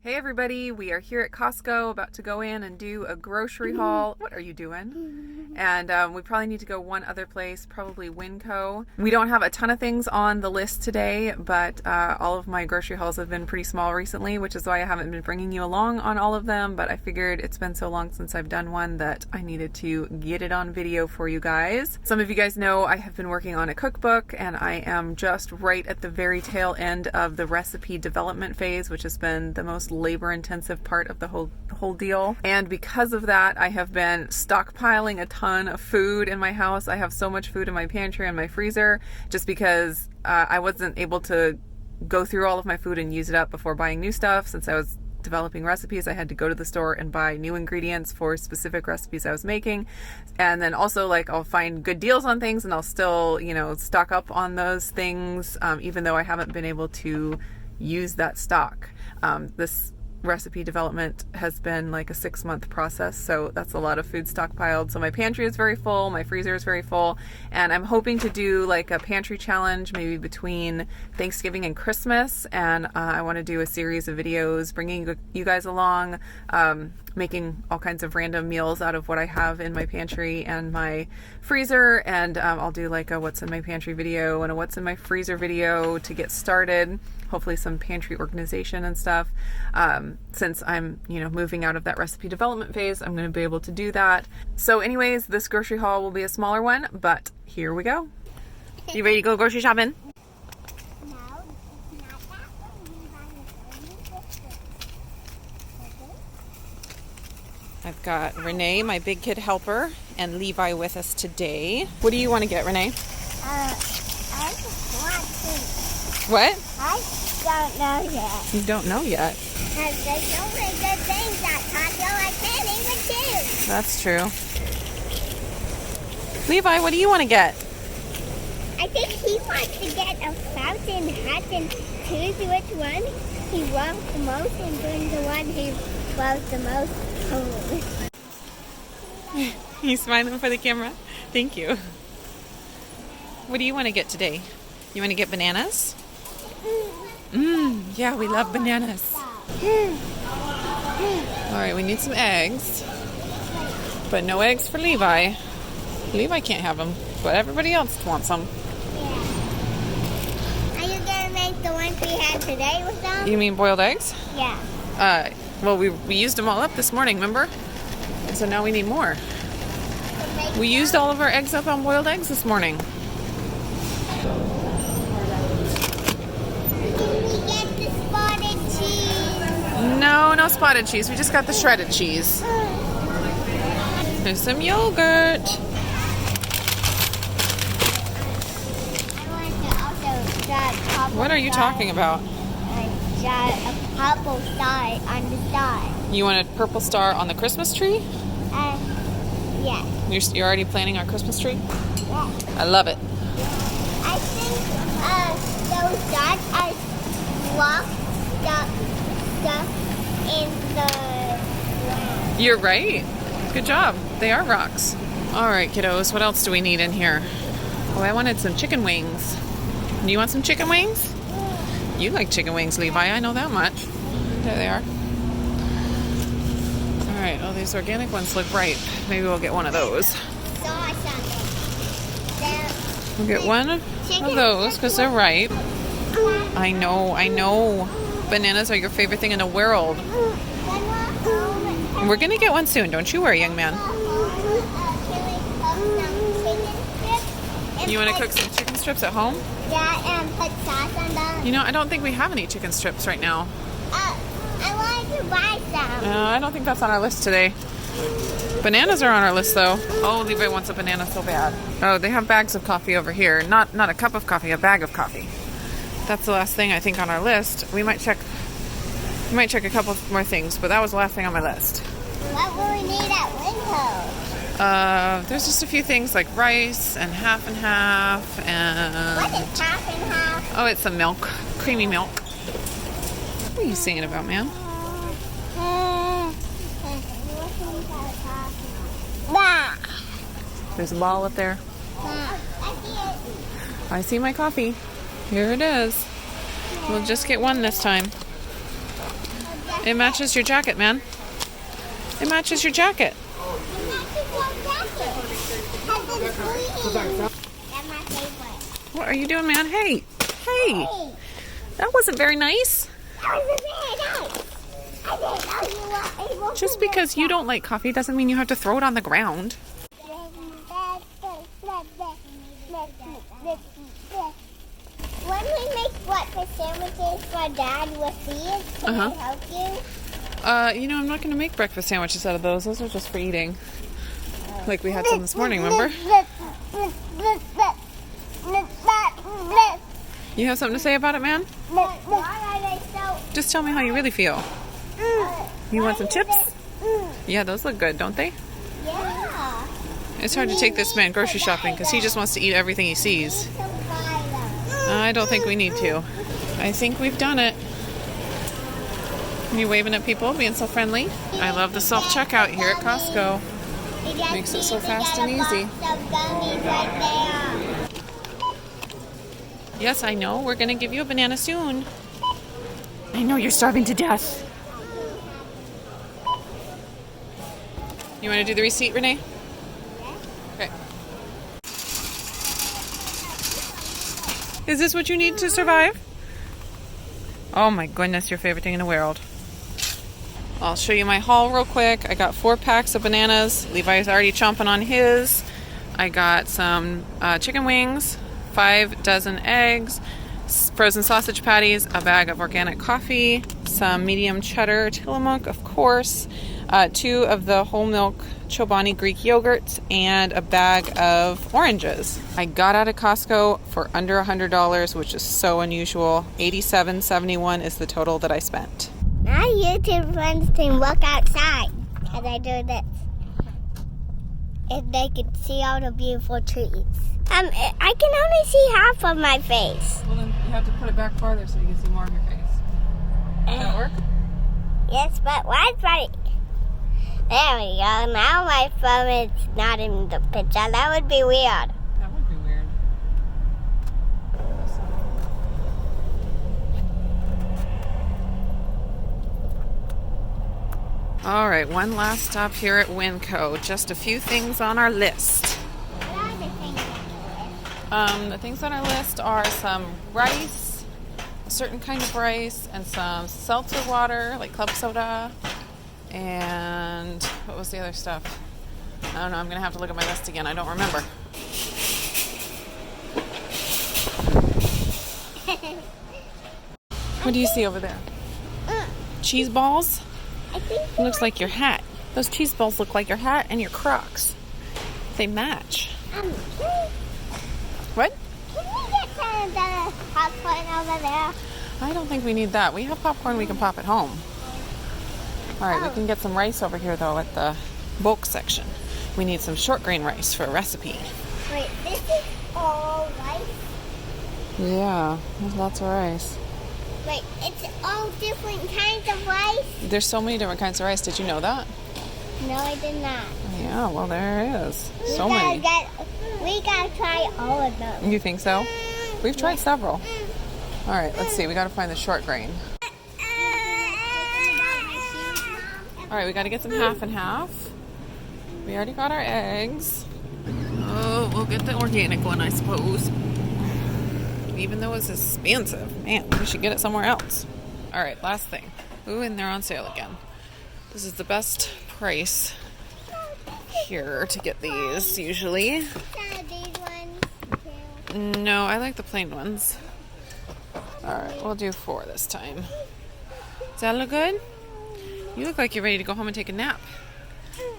Hey everybody, we are here at Costco about to go in and do a grocery haul. What are you doing? And we probably need to go one other place, probably Winco. We don't have a ton of things on the list today, but all of my grocery hauls have been pretty small recently, which is why I haven't been bringing you along on all of them, but I figured it's been so long since I've done one that I needed to get it on video for you guys. Some of you guys know I have been working on a cookbook, and I am just right at the very tail end of the recipe development phase, which has been the most labor-intensive part of the whole deal. And because of that, I have been stockpiling a ton of food in my house. I have so much food in my pantry and my freezer just because I wasn't able to go through all of my food and use it up before buying new stuff. Since I was developing recipes, I had to go to the store and buy new ingredients for specific recipes I was making. And then also, like, I'll find good deals on things and I'll still, stock up on those things, even though I haven't been able to use that stock. This recipe development has been like a 6-month process, so that's a lot of food stockpiled. So my pantry is very full, my freezer is very full, and I'm hoping to do like a pantry challenge maybe between Thanksgiving and Christmas, and I want to do a series of videos bringing you guys along, making all kinds of random meals out of what I have in my pantry and my freezer, and I'll do like a what's in my pantry video and a what's in my freezer video to get started. Hopefully some pantry organization and stuff. Since I'm, moving out of that recipe development phase, I'm going to be able to do that. So anyways, this grocery haul will be a smaller one, but here we go. You ready to go grocery shopping? No, not that one. I've got Renee, my big kid helper, and Levi with us today. What do you want to get, Renee? I just want to. What? I don't know yet. You don't know yet. Because there's so many good things at Costco I can't even choose. That's true. Levi, what do you want to get? I think he wants to get a fountain hat and choose which one he loves the most and bring the one he loves the most home. He's smiling for the camera. Thank you. What do you want to get today? You want to get bananas? Yeah, we love bananas. All right, we need some eggs, but no eggs for Levi. Levi can't have them, but everybody else wants them. Yeah. Are you going to make the ones we had today with them? You mean boiled eggs? Yeah. Well, we used them all up this morning, remember? And so now we need more. We used all of our eggs up on boiled eggs this morning. No spotted cheese. We just got the shredded cheese. There's some yogurt. I want to also draw a purple What are you star. talking about? Draw a purple star on the star. You want a purple star on the Christmas tree? Yeah. You're already planning our Christmas tree? Yeah. I love it. I think those dots are locked stuff in the ground. You're right. Good job. They are rocks. All right, kiddos. What else do we need in here? Oh, I wanted some chicken wings. Do you want some chicken wings? You like chicken wings, Levi. I know that much. There they are. All right. Oh, these organic ones look ripe. Maybe we'll get one of those. Saw something. We'll get one of those because they're ripe. I know. Bananas are your favorite thing in the world. We're going to get one soon. Don't you worry, young man. You want to cook some chicken strips at home? Yeah, and put sauce on them. I don't think we have any chicken strips right now. I wanted to buy some. I don't think that's on our list today. Bananas are on our list, though. Oh, Levi wants a banana so bad. Oh, they have bags of coffee over here. Not a cup of coffee, a bag of coffee. That's the last thing I think on our list. We might check a couple more things, but that was the last thing on my list. What will we need at Winco? There's just a few things like rice and half and half, and What is half and half? oh, it's some milk, creamy milk. What are you singing about, man? There's a ball up there. I see my coffee. Here it is. We'll just get one this time. It matches your jacket, man. It matches your jacket. That's my favorite. What are you doing, man? Hey. Hey. That wasn't very nice. That was very nice. I didn't know you were able to Just because you don't like coffee doesn't mean you have to throw it on the ground. When we make breakfast sandwiches for Dad with these, can I help you? I'm not going to make breakfast sandwiches out of those. Those are just for eating. Like we had some this morning, remember? You have something to say about it, man? Why are they so... Just tell me how you really feel. You want some chips? Yeah, those look good, don't they? Yeah. It's hard to take this man grocery shopping because he just wants to eat everything he sees. I don't think we need to. I think we've done it. Are you waving at people, being so friendly? I love the self-checkout here at Costco. Makes it so fast and easy. Yes, I know. We're going to give you a banana soon. I know you're starving to death. You want to do the receipt, Renee? Okay. Is this what you need to survive? Oh my goodness, your favorite thing in the world. I'll show you my haul real quick. I got 4 packs of bananas. Levi's already chomping on his. I got some chicken wings, 5 dozen eggs, frozen sausage patties, a bag of organic coffee, some medium cheddar Tillamook, of course, 2 of the whole milk Chobani Greek yogurts, and a bag of oranges. I got out of Costco for under $100, which is so unusual. $87.71 is the total that I spent. My YouTube friends can look outside as I do this. And they can see all the beautiful trees. I can only see half of my face. Well, then you have to put it back farther so you can see more of your face. Does that work? Yes, but why is my... There we go. Now my phone is not in the picture. That would be weird. That would be weird. All right, one last stop here at Winco. Just a few things on our list. What are the things on the list? The things on our list are some rice, a certain kind of rice, and some seltzer water, like club soda. And what was the other stuff? I don't know. I'm going to have to look at my list again. I don't remember. What do you see over there? Cheese balls? I think It looks like your hat. Those cheese balls look like your hat and your Crocs. They match. What? Can we get some of the popcorn over there? I don't think we need that. We have popcorn we can pop at home. All right, we can get some rice over here, though, at the bulk section. We need some short grain rice for a recipe. Wait, this is all rice? Yeah, there's lots of rice. Wait, it's all different kinds of rice? There's so many different kinds of rice. Did you know that? No, I did not. Yeah, well, there is. So we many. We gotta try all of them. You think so? We've tried several. All right, let's see. We got to find the short grain. All right, we got to get some half and half. We already got our eggs. Oh, we'll get the organic one, I suppose. Even though it's expensive. Man, we should get it somewhere else. All right, last thing. Ooh, and they're on sale again. This is the best price here to get these, usually. These ones too. No, I like the plain ones. All right, we'll do 4 this time. Does that look good? You look like you're ready to go home and take a nap.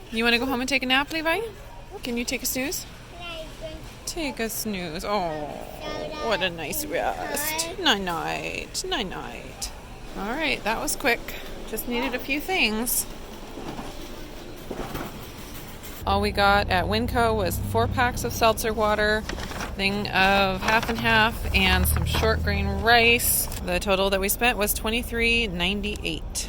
You want to go home and take a nap, Levi? Can you take a snooze? Take a snooze. Oh, what a nice rest. Night-night. Night-night. All right, that was quick. Just needed a few things. All we got at Winco was 4 packs of seltzer water, thing of half and half, and some short grain rice. The total that we spent was $23.98.